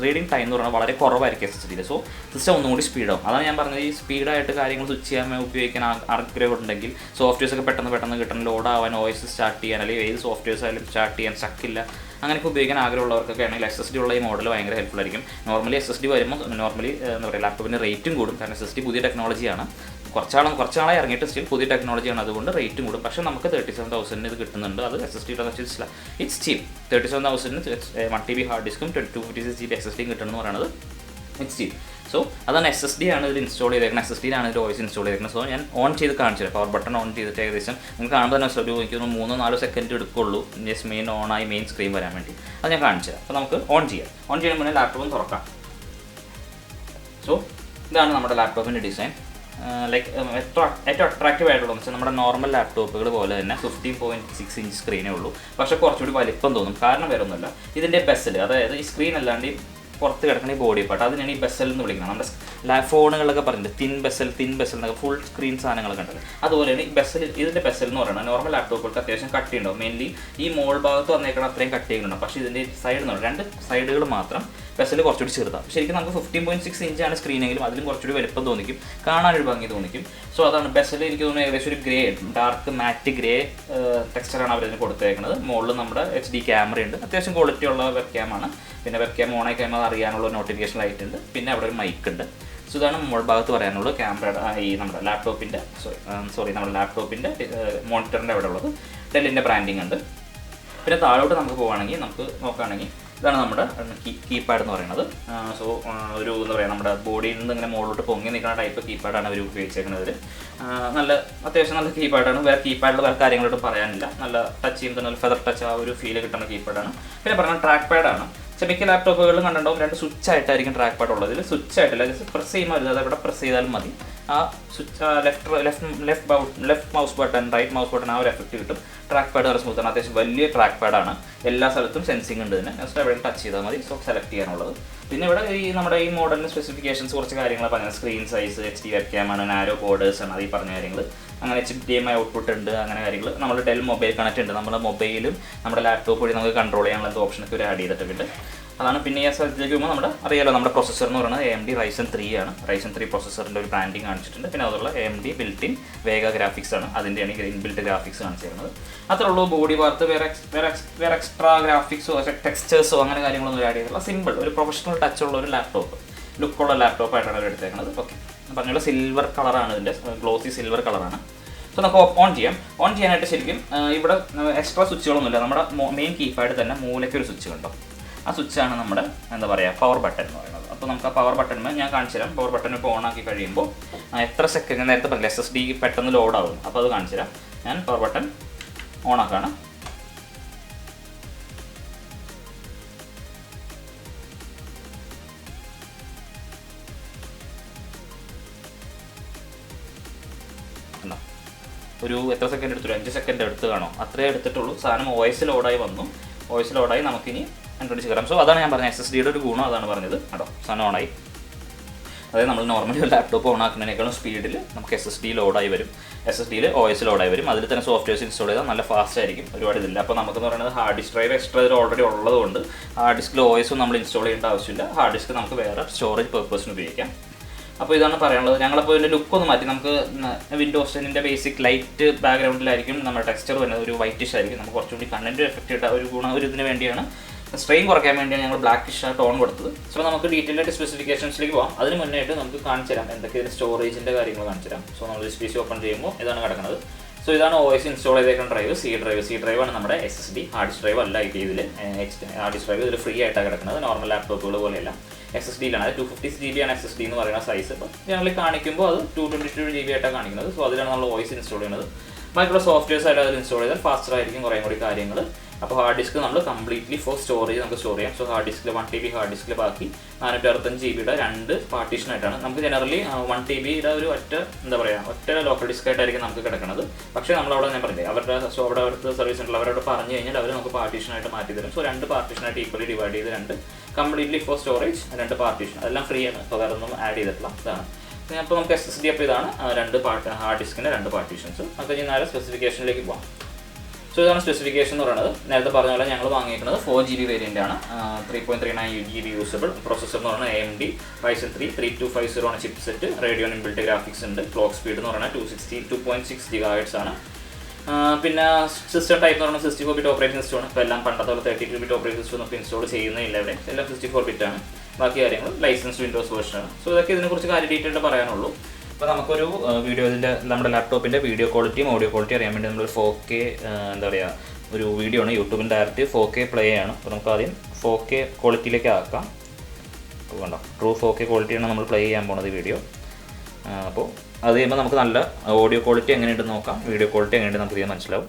റീഡിംഗ് ടൈം എന്ന് പറഞ്ഞാൽ വളരെ കുറവായിരിക്കും SSDയിൽ. സോ സിസ്റ്റം ഒന്നുകൂടി സ്പീഡാവും. അതാണ് ഞാൻ പറഞ്ഞത്, ഈ സ്പീഡായിട്ട് കാര്യങ്ങൾ സ്വിച്ച് ചെയ്യാൻ ഉപയോഗിക്കാൻ ആഗ്രഹം ഉണ്ടെങ്കിൽ സോഫ്റ്റ്വെയർസ് ഒക്കെ പെട്ടെന്ന് കിട്ടണം, ലോഡ് ആവാൻ, OS സ്റ്റാർട്ട് ചെയ്യാൻ, അല്ലെങ്കിൽ ഏത് സോഫ്റ്റ്വെയർസ് ആയാലും സ്റ്റാർട്ട് ചെയ്യാൻ സ്റ്റക്കില്ല, അങ്ങനെയൊക്കെ ഉപയോഗിക്കാൻ ആഗ്രഹമുള്ളവർക്കൊക്കെ ആണെങ്കിൽ SSD ഉള്ള ഈ മോഡൽ ഭയങ്കര ഹെൽപ്ഫുൾ ആയിരിക്കും. നോർമലി SSD വരുമ്പോൾ നോർമലി എന്താ പറയുക ലാപ്ടോപ്പിന് റേറ്റും കൂടും. കാരണം SSD പുതിയ ടെക്നോളജിയാണ്. കുറച്ചാളായി ഇറങ്ങിയിട്ട് സ്റ്റിൽ പുതിയ ടെക്നോളജിയാണ്. അതുകൊണ്ട് റേറ്റും കൂടും. പക്ഷേ നമുക്ക് 37,000 ഇത് കിട്ടുന്നുണ്ട്. അത് SSD it's cheap. 37,000 1 TB hard ഡിസ്ക്കും 256 GB SSDയും കിട്ടണമെന്ന് പറയുന്നത് HD. സോ അതാണ് SSD ആണ് ഇതിൽ ഇൻസ്റ്റാൾ ചെയ്തേക്കുന്നത്, SSD ആണ് ഇതിൽ OS ഇൻസ്റ്റാൾ ചെയ്തേക്കുന്നത്. സോ ഞാൻ ഓൺ ചെയ്ത് കാണിച്ചില്ല, പവർ ബട്ടൺ ഓൺ ചെയ്തിട്ട് ഏകദേശം നിങ്ങൾക്ക് കാണുമ്പോൾ തന്നെ എനിക്ക് 3-4 സെക്കൻഡ് എടുക്കുള്ളൂ ജസ്റ്റ് മെയിൻ ഓണായി മെയിൻ സ്ക്രീൻ വരാൻ വേണ്ടി. അത് ഞാൻ കാണിച്ചു തരാം. അപ്പോൾ നമുക്ക് ഓൺ ചെയ്യാം. ഓൺ ചെയ്യാൻ മുന്നേ ലാപ്ടോപ്പും തുറക്കാം. സോ ഇതാണ് നമ്മുടെ ലാപ്ടോപ്പിൻ്റെ ഡിസൈൻ. ലൈക്ക് ഏറ്റവും അട്രാക്റ്റീവ് ആയിട്ടുള്ള വെച്ചാൽ നമ്മുടെ നോർമൽ ലാപ്ടോപ്പുകൾ പോലെ തന്നെ 15.6 ഇഞ്ച് സ്ക്രീനേ ഉള്ളൂ. പക്ഷേ കുറച്ചുകൂടി വലിപ്പം തോന്നും. കാരണം വേറെ ഒന്നുമില്ല, ഇതിൻ്റെ ബെസൽ, അതായത് ഈ സ്ക്രീൻ അല്ലാണ്ട് പുറത്ത് കിടക്കുന്ന ഈ ബോഡി പാർട്ട്, അതിനാണ് ഈ ബെസൽ എന്ന് വിളിക്കുന്നത്. നമ്മുടെ ഫോണുകളിലൊക്കെ പറഞ്ഞിട്ട് തിൻ ബെസൽ എന്നൊക്കെ ഫുൾ സ്ക്രീൻ സാധനങ്ങളൊക്കെ ഉണ്ടല്ലോ, അതുപോലെയാണ് ഈ ബെസൽ. ഇതിൻ്റെ ബെസൽ എന്ന് പറയുന്നത് നോർമൽ ലാപ്ടോപ്പുകൾക്ക് അത്യാവശ്യം കട്ടി ഉണ്ടാവും. മെയിൻലി ഈ മോൾ ഭാഗത്ത് വന്നേക്കണം അത്രയും കട്ടിയുണ്ടാവും. പക്ഷേ ഇതിൻ്റെ സൈഡ് എന്ന് പറയുന്നത് 2 സൈഡുകൾ മാത്രം ബെസൽ കുറച്ചുകൂടി ചെറുതാണ്. ശരിക്കും നമുക്ക് 15.6 ഇഞ്ചാണ് സ്ക്രീനെങ്കിലും അതിലും കുറച്ചുകൂടി വലുപ്പം തോന്നിക്കും, കാണാനൊരു ഭംഗി തോന്നിക്കും. സോ അതാണ് ബെസൽ. എനിക്ക് തോന്നുന്നു ഏകദേശം ഒരു ഗ്രേ, ഡാർക്ക് മാറ്റ് ഗ്രേ ടെക്സ്ചറാണ് അവരതിന് കൊടുത്തേക്കുന്നത്. മുകളിൽ നമ്മുടെ HD ക്യാമറ ഉണ്ട്, അത്യാവശ്യം ക്വാളിറ്റി ഉള്ള വെബ് ക്യാമാണ്. പിന്നെ വെബ് ക്യാം ഓണായി കഴിയുമ്പോൾ അറിയാനുള്ള നോട്ടിഫിക്കേഷൻ ലൈറ്റ് ഉണ്ട്. പിന്നെ അവിടെ ഒരു മൈക്ക് ഉണ്ട്. സോ ഇതാണ് മുകൾ ഭാഗത്ത് പറയാനുള്ളത്. ക്യാമറയുടെ ഈ നമ്മുടെ ലാപ്ടോപ്പിൻ്റെ നമ്മുടെ ലാപ്ടോപ്പിൻ്റെ മോണിറ്ററിൻ്റെ അവിടെ ഉള്ളത് ഡെല്ലിൻ്റെ ബ്രാൻഡിങ് ഉണ്ട്. പിന്നെ താഴോട്ട് നമുക്ക് പോവുകയാണെങ്കിൽ, നമുക്ക് നോക്കുകയാണെങ്കിൽ ഇതാണ് നമ്മുടെ കീപാഡ് എന്ന് പറയുന്നത്. സോ ഒരു എന്താ പറയുക, നമ്മുടെ ബോഡിയിൽ നിന്ന് ഇങ്ങനെ മുകളിലോട്ട് പൊങ്ങി നിൽക്കുന്ന ടൈപ്പ് കീപാഡാണ് അവർ ഉപയോഗിച്ചേക്കുന്നത്. നല്ല അത്യാവശ്യം നല്ല കീപാഡാണ്. വേറെ കീപാഡിൽ വേറെ കാര്യങ്ങളോട്ട് പറയാനില്ല. നല്ല ടച്ച് ചെയ്യുമ്പോൾ നല്ല ഫെദർ ടച്ച് ആ ഒരു ഫീൽ കിട്ടുന്ന കീപാഡാണ്. പിന്നെ പറഞ്ഞാൽ ട്രാക്ക് പാഡാണ്. മിക്ക ലാപ്ടോപ്പുകളിലും കണ്ടിട്ടുണ്ടാവും 2 സ്വിച്ച് ആയിട്ടായിരിക്കും ട്രാക്ക് പാഡ് ഉള്ളത്. ഇതിൽ സ്വിച്ച് ആയിട്ടില്ല, ജസ്റ്റ് പ്രസ് ചെയ്യുമ്പോൾ അത് അവിടെ പ്രസ് ചെയ്താലും മതി. ആ switch left mouse button, right mouse button, ആ ഒരു എഫക്റ്റ് കിട്ടും. ട്രാക്ക് പാഡ് വളരെ സ്മൂത്താണ്, അത്യാവശ്യം വലിയ ട്രാക്ക് പാഡാണ്. എല്ലാ സ്ഥലത്തും സെൻസിങ് ഉണ്ട് ഇതിന്. ജസ്റ്റ് എവിടെ ടച്ച് ചെയ്താൽ മതി. സോ സെലക്ട് ചെയ്യാനുള്ളത്. പിന്നെ ഇവിടെ നമ്മുടെ ഈ മോഡലിന് സ്പെസിഫിക്കേഷൻസ് കുറച്ച് കാര്യങ്ങൾ പറഞ്ഞാൽ സ്ക്രീൻ സൈസ്, HD വെബ് ക്യാമാണ്, നാരോ ബോർഡേഴ്സ് ആണ്, അത് ഈ പറഞ്ഞ കാര്യങ്ങൾ. അങ്ങനെ HDMI ഔട്ട്പുട്ട് ഉണ്ട്, അങ്ങനെ കാര്യങ്ങൾ. നമ്മൾ ഡെൽ മൊബൈൽ കണക്റ്റ് ഉണ്ട്, നമ്മുടെ മൊബൈലും നമ്മുടെ ലാപ്ടോപ്പ് വഴി നമുക്ക് കൺട്രോൾ ചെയ്യാനുള്ള ഓപ്ഷനൊക്കെ ഒരു ആഡ് ചെയ്തിട്ടുണ്ട്. അതാണ്. പിന്നെ ഈ സ്ഥലത്തേക്ക് പോകുമ്പോൾ നമ്മുടെ അറിയാലോ, നമ്മുടെ പ്രൊസസ്സർ എന്ന് പറയുന്നത് AMD Ryzen 3 ആണ്. Ryzen 3 പ്രൊസസ്സറിൻ്റെ ഒരു ബ്രാൻഡിങ് കാണിച്ചിട്ടുണ്ട്. പിന്നെ അതുള്ള AMD ബിൽറ്റ് ഇൻ വേഗ ഗ്രാഫിക്സ് ആണ്, അതിൻ്റെയാണ് ഈ ഇൻബിൽറ്റ് ഗ്രാഫിക്സ് കാണിച്ചിരുന്നത്. അത്രേ ഉള്ളൂ. ബോഡി പാർട്ട് വേറെ എക്സ്ട്രാ ഗ്രാഫിക്സോ ടെക്സ്ചേഴ്സോ അങ്ങനെ കാര്യങ്ങളൊന്നും ആഡ് ചെയ്തിട്ടുള്ള സിമ്പിൾ ഒരു പ്രൊഫഷണൽ ടച്ച് ഉള്ള ഒരു ലാപ്ടോപ്പ്, ലുക്കുള്ള ലാപ്ടോപ്പായിട്ടാണ് അവർ എടുത്തേക്കുന്നത്. ഓക്കെ, പറഞ്ഞുള്ള സിൽവർ കളറാണ്, ഇതിൻ്റെ ഗ്ലോസി സിൽവർ കളറാണ്. സോ നമുക്ക് ഓൺ ചെയ്യാം. ഓൺ ചെയ്യാനായിട്ട് ശരിക്കും ഇവിടെ എക്സ്ട്രാ സ്വിച്ചുകളൊന്നുമില്ല. നമ്മുടെ മെയിൻ കീപാഡ് തന്നെ മൂലയ്ക്കൊരു സ്വിച്ച് കണ്ടോ, ആ സ്വിച്ചാണ് നമ്മുടെ എന്താ പറയുക പവർ ബട്ടൺ എന്ന് പറയുന്നത്. അപ്പോൾ നമുക്ക് ആ പവർ ബട്ടൺ ഞാൻ കാണിച്ചു തരാം. പവർ ബട്ടൺ ഇപ്പോൾ ഓൺ ആക്കി കഴിയുമ്പോൾ എത്ര സെക്കൻഡ്, ഞാൻ നേരത്തെ പറഞ്ഞില്ല SSD പെട്ടെന്ന് ലോഡാകും. അപ്പോൾ അത് കാണിച്ചു തരാം. ഞാൻ പവർ ബട്ടൺ ഓൺ ആക്കാണ്. ഒരു എത്ര സെക്കൻഡ് എടുത്തു? 5 സെക്കൻഡ് എടുത്ത് കാണോ, അത്രേ എടുത്തിട്ടുള്ളൂ. സാധനം OS ലോഡായി വന്നു. OS ലോഡായി നമുക്കിനി കണ്ടുപിടിച്ച് കയറാം. സോ അതാണ് ഞാൻ പറഞ്ഞത്, SSDയുടെ ഒരു ഗുണം അതാണ് പറഞ്ഞത് കേട്ടോ. സാധനം ഓണായി. അതായത് നമ്മൾ നോർമലി ഒരു ലാപ്ടോപ്പ് ഓൺ ആക്കുന്നതിനേക്കാളും സ്പീഡിൽ നമുക്ക് SSD ലോഡായി വരും. SSDയിൽ OS ലോഡായി വരും. അതിൽ തന്നെ സോഫ്റ്റ്വെയർസ് ഇൻസ്റ്റാൾ ചെയ്താൽ നല്ല ഫാസ്റ്റ് ആയിരിക്കും, ഒരുപാട് ഇതില്ല. അപ്പോൾ നമുക്കെന്ന് പറയുന്നത് ഹാർഡ് ഡിസ്ക് ഡ്രൈവ് എക്സ്ട്രാ ഇതിൽ ഓൾറെഡി ഉള്ളതുകൊണ്ട് ഹാർഡ് ഡിസ്കിൽ OS നമ്മൾ ഇൻസ്റ്റാൾ ചെയ്യേണ്ട ആവശ്യമില്ല. ഹാർഡ് ഡിസ്ക് നമുക്ക് വേറെ സ്റ്റോറേജ് പർപ്പസിന് ഉപയോഗിക്കാം. അപ്പോൾ ഇതാണ് പറയാനുള്ളത്. ഞങ്ങളപ്പോൾ ഇതിൻ്റെ ലുക്ക് ഒന്ന് മാറ്റി. നമുക്ക് വിൻഡോസ് 10ൻ്റെ ബേസിക് ലൈറ്റ് ബാക്ക്ഗ്രൗണ്ടിലായിരിക്കും നമ്മുടെ ടെക്സ്ചർ വരുന്നത്, ഒരു വൈറ്റിഷ് ആയിരിക്കും. നമുക്ക് കുറച്ചുകൂടി കണ്ടൻറ്റ് എഫക്റ്റ് ഇട്ട ഒരു ഗുണം ഒരു ഇതിന് വേണ്ടിയാണ്, സ്ട്രെയിൻ കുറയ്ക്കാൻ വേണ്ടിയാണ് ഞങ്ങൾ ബ്ലാക്കിഷ് ടോൺ കൊടുത്തത്. സോ നമുക്ക് ഡീറ്റെയിൽ ആയിട്ട് സ്പെസിഫിക്കേഷൻസിലേക്ക് പോകാം. അതിന് മുന്നേയായിട്ട് നമുക്ക് കാണിച്ചു തരാം എന്തൊക്കെ ഇതിൻ്റെ സ്റ്റോറേജിൻ്റെ കാര്യങ്ങൾ കാണിച്ചു തരാം. സോ നമ്മൾ PC ഓപ്പൺ ചെയ്യുമ്പോൾ ഇതാണ് കിടക്കുന്നത്. സോ ഇതാണ് OS ഇൻസ്റ്റാൾ ചെയ്തേക്കുന്ന ഡ്രൈവ്. സി ഡ്രൈവാണ് നമ്മുടെ SSD. ഹാർഡ് ഡിസ്ക് ഡ്രൈവ് അല്ല ഇതിൽ. ഹാർഡ് ഡിസ്ക് ഡ്രൈവ് ഇതിൽ ഫ്രീ ആയിട്ടാണ് കിടക്കുന്നത്, നോർമൽ ലാപ്ടോപ്പുകൾ പോലെയല്ല. SSDയിലാണ്, അത് 256 GB ആണ് SSD എന്ന് പറയുന്ന സൈസ്. അപ്പോൾ ഞങ്ങൾ കാണിക്കുമ്പോൾ അത് 222 GB ആയിട്ടാണ് കാണിക്കുന്നത്. സോ അതിലാണ് നമ്മൾ OS ഇൻസ്റ്റാൾ ചെയ്യുന്നത്. ബാക്കിയുള്ള സോഫ്റ്റ്വെയർസ് ആയിട്ട് അതിൽ ഇൻസ്റ്റാൾ ചെയ്താൽ ഫാസ്റ്റർ ആയിരിക്കും കുറേ കൂടി കാര്യങ്ങൾ. അപ്പോൾ ഹാർഡ് ഡിസ്ക് നമ്മൾ കംപ്ലീറ്റ്ലി ഫോർ സ്റ്റോറേജ് നമുക്ക് സ്റ്റോർ ചെയ്യാം. സോ ഹാർഡ് ഡിസ്കിൽ 1 TB ഹാർഡ് ഡിസ്കിൽ ബാക്കി 465 GB 2 പാർട്ടീഷനായിട്ടാണ്. നമുക്ക് ജനറലി 1 TB ഒരു ഒറ്റ ലോക്കൽ ഡിസ്ക് ആയിട്ടായിരിക്കും നമുക്ക് കിടക്കുന്നത്. പക്ഷേ നമ്മളവിടെ ഞാൻ പറഞ്ഞില്ലേ, അവിടുത്തെ സർവീസ് ഉണ്ടല്ലോ, അവരോട് പറഞ്ഞു കഴിഞ്ഞാൽ അവർ നമുക്ക് പാർട്ടീഷനായിട്ട് മാറ്റി തരും. സോ 2 പാർട്ടീഷനായിട്ട് ഈക്വലി ഡിവൈഡ് ചെയ്ത് 2 കംപ്ലീറ്റ്ലി ഫോർ സ്റ്റോറേജ്, 2 പാർട്ടീഷൻ, അതെല്ലാം ഫ്രീ ആണ്. അപ്പോൾ വേറെ ഒന്നും ആഡ് ചെയ്തിട്ടില്ല. ഇതാണ് അപ്പോൾ നമുക്ക് SSD. അപ്പോൾ ഇതാണ് 2 ഹാർഡ് ഡിസ്കിൻ്റെ 2 പാർട്ടീഷൻസ്. നമുക്ക് ഇനി നേരെ സ്പെസിഫിക്കേഷനിലേക്ക് പോകാം. സോ ഇതാണ് സ്പെസിഫിക്കേഷൻ എന്ന് പറയുന്നത്. നേരത്തെ പറഞ്ഞ പോലെ ഞങ്ങൾ വാങ്ങിയിരിക്കുന്നത് 4 GB വേരിയൻ്റ് ആണ്. 3.39 GB യൂസബിൾ പ്രൊസസ്സർ എന്ന് പറയുന്നത് AMD Ryzen 3 3250 ആണ് chip set. Radeon inbuilt graphics ഉണ്ട്. ക്ലോക്ക് സ്പീഡ് എന്ന് പറയുന്നത് 2.6 GHz ആണ്. പിന്നെ സിസ്റ്റം ടൈപ്പ് എന്ന് പറയുന്നത് 64 ബിറ്റ് ഓപ്പറേറ്റിംഗ് സിസ്റ്റമാണ്. ഇപ്പോൾ എല്ലാം പണ്ടത്തെ പോലെ 32 ബിറ്റ് ഓപ്പറേറ്റിംഗ് സിസ്റ്റം നമുക്ക് ഇൻസ്റ്റാൾ ചെയ്യുന്നില്ല ഇവിടെ, എല്ലാം 64 ബിറ്റാണ്. ബാക്കി കാര്യങ്ങൾ ലൈസൻസ് വിൻഡോസ് വേർഷനാണ്. സോ ഇതൊക്കെ ഇതിനെക്കുറിച്ച് കാര്യം ഡീറ്റെയിൽ പറയാനുള്ളൂ. അപ്പോൾ നമുക്കൊരു നമ്മുടെ ലാപ്ടോപ്പിൻ്റെ വീഡിയോ ക്വാളിറ്റിയും ഓഡിയോ ക്വാളിറ്റി അറിയാൻ വേണ്ടി നമ്മൾ 4K ഒരു വീഡിയോ ആണ് യൂട്യൂബിൽ ഡയറക്റ്റ് 4K പ്ലേ ആണ്. അപ്പോൾ നമുക്ക് ആദ്യം 4K ക്വാളിറ്റിയിലേക്ക് ആക്കാം. കണ്ടോ ട്രൂ 4K ക്വാളിറ്റിയാണ് നമ്മൾ പ്ലേ ചെയ്യാൻ പോകുന്നത് വീഡിയോ. അപ്പോൾ അത് കഴിയുമ്പോൾ നമുക്ക് നല്ല ഓഡിയോ ക്വാളിറ്റി എങ്ങനെയുണ്ടെന്ന് നോക്കാം, വീഡിയോ ക്വാളിറ്റി എങ്ങനെയുണ്ടെന്ന് നമുക്ക് ഇത് മനസ്സിലാവും.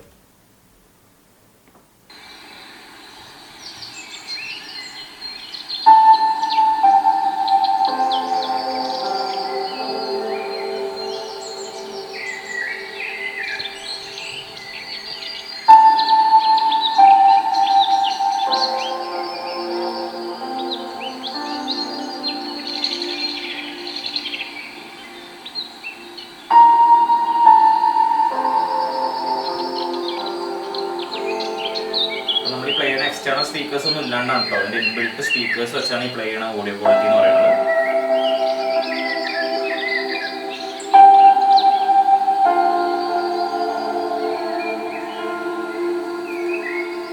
നമ്മൾ ഈ പ്ലേ ചെയ്യുന്ന എക്സ്റ്റേണൽ സ്പീക്കേഴ്സ് ഒന്നും ഇല്ലാണ്ടാണ് കേട്ടോ, അതിൻ്റെ ഇൻബിൽറ്റ് സ്പീക്കേഴ്സ് വെച്ചാണ് ഈ പ്ലേ ചെയ്യുന്ന ഓഡിയോ ക്വാളിറ്റി എന്ന് പറയുന്നത്.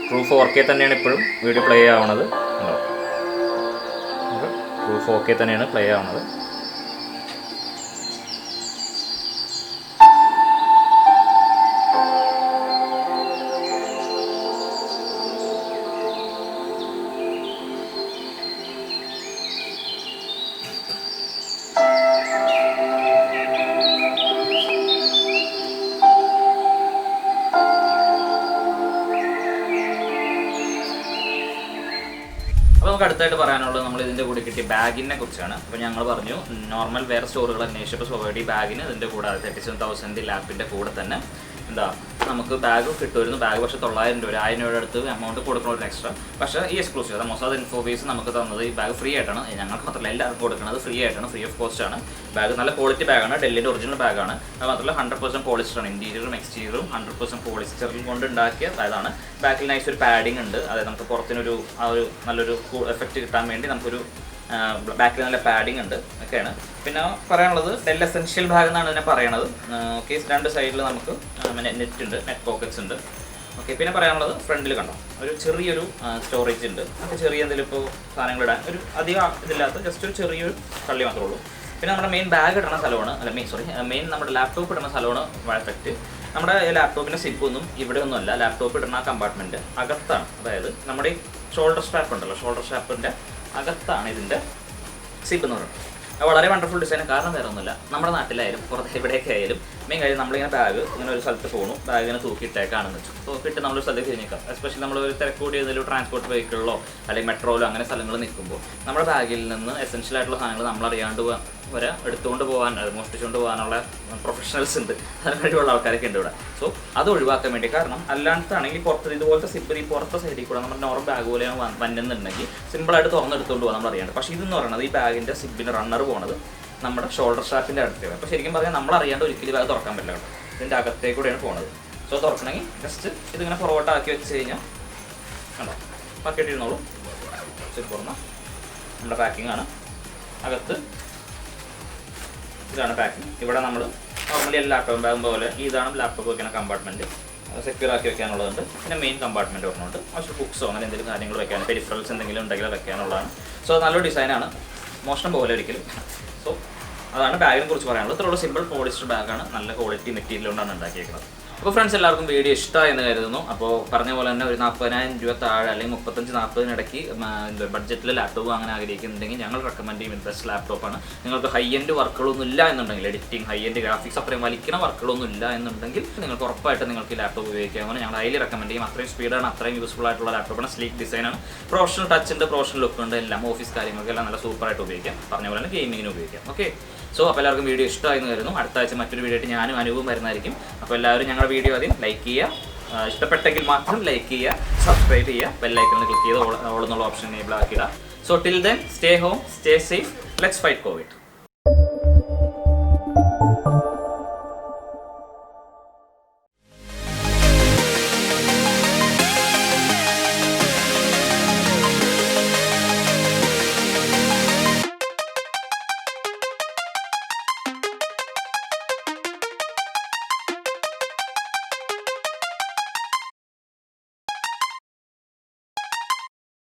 ട്രൂ 4K തന്നെയാണ് ഇപ്പോഴും വീഡിയോ പ്ലേ ആവുന്നത്. ട്രൂ 4K തന്നെയാണ് പ്ലേ ആവുന്നത്. അപ്പോൾ നമുക്ക് അടുത്തായിട്ട് പറയാനുള്ളത് നമ്മൾ ഇതിൻ്റെ കൂടെ കിട്ടിയ ബാഗിനെ കുറിച്ചാണ്. അപ്പോൾ ഞങ്ങൾ പറഞ്ഞു നോർമൽ വേറെ സ്റ്റോറുകൾ അന്വേഷിച്ചപ്പോൾ സ്വകാര്യ ബാഗിന് ഇതിൻ്റെ കൂടെ 37,000 ലാപ്പിൻ്റെ കൂടെ തന്നെ എന്താ നമുക്ക് ബാഗ് കിട്ടുമായിരുന്നു. ബാഗ് പക്ഷേ 900 രൂപ 1000 രൂപയുടെ അടുത്ത് എമൗണ്ട് കൊടുക്കണമായിരുന്നു എക്സ്ട്രാ. പക്ഷേ ഈ എക്സ്ക്ലൂസീവ് മൊസാദ് ഇൻഫോവേസ് നമുക്ക് തന്നത് ഈ ബാഗ് ഫ്രീ ആയിട്ടാണ്. ഞങ്ങൾക്ക് മാത്രമല്ല എല്ലാവർക്കും കൊടുക്കുന്നത് ഫ്രീ ആയിട്ടാണ്, ഫ്രീ ഓഫ് കോസ്റ്റ് ആണ്. ബാഗ് നല്ല ക്വാളിറ്റി ബാഗാണ്, ഡെല്ലിൻ്റെ ഒറിജിനൽ ബാഗാണ്. അത് മാത്രമല്ല 100% പോളിസ്റ്ററാണ്, ഇൻറ്റീരിയറും എക്സ്റ്റീരിയറും 100% പോളിസ്റ്ററിൽ കൊണ്ട് ഉണ്ടാക്കിയ അതാണ്. ബാക്കിൽ നൈസ് ഒരു പാഡിങ് ഉണ്ട്, അതായത് നമുക്ക് പുറത്തിനൊരു ആ ഒരു നല്ലൊരു എഫക്റ്റ് കിട്ടാൻ വേണ്ടി നമുക്കൊരു ബാക്കിൽ നല്ല പാഡിങ് ഉണ്ട് ഒക്കെയാണ്. പിന്നെ പറയാനുള്ളത് ഡെൽ എസെൻഷ്യൽ ബാഗ് എന്നാണ് ഇതിനെ പറയണത്. ഓക്കെ, രണ്ട് സൈഡിൽ നമുക്ക് നെറ്റ് ഉണ്ട്, നെറ്റ് പോക്കറ്റ്സ് ഉണ്ട്. ഓക്കെ, പിന്നെ പറയാനുള്ളത് ഫ്രണ്ടിൽ കണ്ടോ ഒരു ചെറിയൊരു സ്റ്റോറേജ് ഉണ്ട്. നമുക്ക് ചെറിയ എന്തെങ്കിലും ഇപ്പോൾ സാധനങ്ങളിടാൻ ഒരു അധികം ഇതില്ലാത്ത ജസ്റ്റ് ഒരു ചെറിയൊരു കള്ളി മാത്രമേ ഉള്ളൂ. പിന്നെ നമ്മുടെ മെയിൻ ബാഗ് ഇടുന്ന സ്ഥലമാണ്, അല്ല മെയിൻ നമ്മുടെ ലാപ്ടോപ്പ് ഇടുന്ന സ്ഥലമാണ് എഫക്റ്റ്. നമ്മുടെ ലാപ്ടോപ്പിൻ്റെ സിപ്പൊന്നും ഇവിടെ ഒന്നും അല്ല, ലാപ്ടോപ്പ് ഇടുന്ന കമ്പാർട്ട്മെൻറ്റ് അകത്താണ്. അതായത് നമ്മുടെ ഈ ഷോൾഡർ സ്ട്രാപ്പ് ഉണ്ടല്ലോ, ഷോൾഡർ സ്ട്രാപ്പിൻ്റെ അകത്താണ് ഇതിൻ്റെ സിപ്പ് എന്ന് പറയുന്നത്. അത് വളരെ വണ്ടർഫുൾ ഡിസൈൻ. കാരണം വേറെ ഒന്നുമില്ല, നമ്മുടെ നാട്ടിലായാലും പുറത്ത് എവിടെയൊക്കെ ആയാലും മെയിൻ കാര്യം നമ്മളിങ്ങനെ ബാഗ് ഇങ്ങനെ ഒരു സ്ഥലത്ത് പോകണു, ബാഗിനെ തൂക്കിയിട്ടേക്കാണെന്ന് വെച്ചു തൂക്കിയിട്ട് നമ്മളൊരു സ്ഥലത്തേക്ക് തിരിഞ്ഞേക്കാം. എസ്പെഷ്യലി നമ്മൾ ഒരു തിരക്കൂടി ഏതെങ്കിലും ട്രാൻസ്പോർട്ട് വെഹിക്കിളിലോ അല്ലെങ്കിൽ മെട്രോയിലോ അങ്ങനെ സ്ഥലങ്ങൾ നിൽക്കുമ്പോൾ നമ്മുടെ ബാഗിൽ നിന്ന് എസെൻഷ്യൽ ആയിട്ടുള്ള സാധനങ്ങൾ നമ്മളറിയാണ്ട് വരെ എടുത്തുകൊണ്ട് പോകാൻ, മോഷ്ടിച്ചുകൊണ്ട് പോകാനുള്ള പ്രൊഫഷണൽസ് ഉണ്ട്, അതിന് കഴിവുള്ള ആൾക്കാരൊക്കെ ഉണ്ട് ഇവിടെ. സോ അത് ഒഴിവാക്കാൻ വേണ്ടി, കാരണം അല്ലാണ്ടാണെങ്കിൽ പുറത്ത് ഇതുപോലത്തെ സിപ്പ് ഈ പുറത്തെ സൈഡിൽ കൂടെ നമ്മുടെ നോർമൽ ബാഗ് പോലെയാണ് വന്നുന്നുണ്ടെങ്കിൽ സിമ്പിളായിട്ട് തുറന്നെടുത്തുകൊണ്ട് പോകാൻ നമ്മൾ അറിയാണ്ട്. പക്ഷേ ഇതെന്ന് പറയുന്നത് ഈ ബാഗിൻ്റെ സിപ്പിൻ്റെ റണ്ണർ പോകുന്നത് നമ്മുടെ ഷോൾഡർ സ്ട്രാപ്പിൻ്റെ അടുത്തേക്ക്. അപ്പോൾ ശരിക്കും പറഞ്ഞാൽ നമ്മൾ അറിയാണ്ട് ഒരിക്കലും ബാഗ് തുറക്കാൻ പറ്റില്ല കേട്ടോ, ഇതിൻ്റെ അകത്തേക്കൂടെയാണ് പോകുന്നത്. സോ തുറക്കണമെങ്കിൽ ജസ്റ്റ് ഇതിങ്ങനെ ഫോർവേഡ് ആക്കി വെച്ച് കഴിഞ്ഞാൽ കണ്ടോ പക്കറ്റിരുന്നോളൂ. ശരി, തുറന്ന നമ്മുടെ പാക്കിംഗ് ആണ്. അകത്ത് ഇതാണ് പാക്കിംഗ്. ഇവിടെ നമ്മൾ നോർമലി എല്ലാ ലാപ്ടോപ്പ് ബാഗും പോലെ ഇതാണ് ലാപ്ടോപ്പ് വെക്കുന്ന കമ്പാർട്ട്മെൻറ്റ്, സെക്യൂർ ആക്കി വെക്കാനുള്ളതുണ്ട്. പിന്നെ മെയിൻ കമ്പാർട്ട്മെൻറ്റ് ഒരെണ്ണമുണ്ട്, പക്ഷേ ബുക്സോ അങ്ങനെ എന്തെങ്കിലും കാര്യങ്ങൾ വെക്കാൻ, പെരിഫറൽസ് എന്തെങ്കിലും ഉണ്ടെങ്കിൽ വെക്കാനുള്ളതാണ്. സോ നല്ലൊരു ഡിസൈനാണ്, മോശം പോലെ ഒരിക്കലും. സോ അതാണ് ബാഗിനെ കുറിച്ച് പറയാനുള്ളത്. ഇത്രയുള്ള സിമ്പിൾ പോളിസ്റ്റർ ബാഗാണ്, നല്ല ക്വാളിറ്റി മെറ്റീരിയൽ കൊണ്ടാണ് ഉണ്ടാക്കിയിരിക്കുന്നത്. അപ്പോൾ ഫ്രണ്ട്സ് എല്ലാവർക്കും വീഡിയോ ഇഷ്ടമായി എന്ന് കരുതുന്നു. അപ്പോൾ പറഞ്ഞ പോലെ തന്നെ ഒരു 40,000 രൂപ താഴെ അല്ലെങ്കിൽ 35-40 ഇടയ്ക്ക് ബഡ്ജറ്റിൽ ലാപ്ടോപ്പ് അങ്ങനെ ആഗ്രഹിക്കുന്നുണ്ടെങ്കിൽ ഞങ്ങൾ റെക്കമെൻഡ് ചെയ്യും ബെസ്റ്റ് ലാപ്ടോപ്പാണ്. നിങ്ങൾക്ക് ഹൈ എൻഡ് വർക്കുകളൊന്നും ഇല്ല എന്നുണ്ടെങ്കിൽ, എഡിറ്റിംഗ് ഹൈ എൻഡ് ഗ്രാഫിക്സ് അത്രയും വലിക്കുന്ന വർക്കുകളൊന്നും ഇല്ല എന്നുണ്ടെങ്കിൽ നിങ്ങൾക്ക് ഉറപ്പായിട്ട് നിങ്ങൾക്ക് ഈ ലാപ്ടോപ്പ് ഉപയോഗിക്കാമെന്ന് ഞങ്ങൾ ഹൈലി റെക്കമെൻഡ് ചെയ്യും. അത്രയും സ്പീഡാണ്, അത്രയും യൂസ്ഫുൾ ആയിട്ടുള്ള ലാപ്ടോപ്പാണ്, സ്ലീക്ക് ഡിസൈനാണ്, പ്രൊഫഷണൽ ടച്ച് ഉണ്ട്, പ്രൊഫഷണൽ ലുക്ക് ഉണ്ട്, എല്ലാം ഓഫീസ് കാര്യങ്ങൾക്കെല്ലാം നല്ല സൂപ്പറായിട്ട് ഉപയോഗിക്കാം. പറഞ്ഞ പോലെ തന്നെ ഗെയിമിങ്ങിന് ഉപയോഗിക്കാം. ഓക്കെ, സോ അപ്പോൾ എല്ലാവർക്കും വീഡിയോ ഇഷ്ടമായി എന്ന് കരുതുന്നു. അടുത്ത ആഴ്ച മറ്റൊരു വീഡിയോ ആയിട്ട് ഞാനും അനുവും വരുന്നതായിരിക്കും. അപ്പോൾ എല്ലാവരും ഞങ്ങളുടെ വീഡിയോ ആദ്യം ലൈക്ക് ചെയ്യുക, ഇഷ്ടപ്പെട്ടെങ്കിൽ മാത്രം ലൈക്ക് ചെയ്യുക, സബ്സ്ക്രൈബ് ചെയ്യുക, ബെല്ലൈക്കണിൽ ക്ലിക്ക് ചെയ്ത് ഓൾ എന്നുള്ള ഓപ്ഷൻ എനേബിൾ ആക്കിയിടുക. So till then stay home, stay safe, let's fight Covid.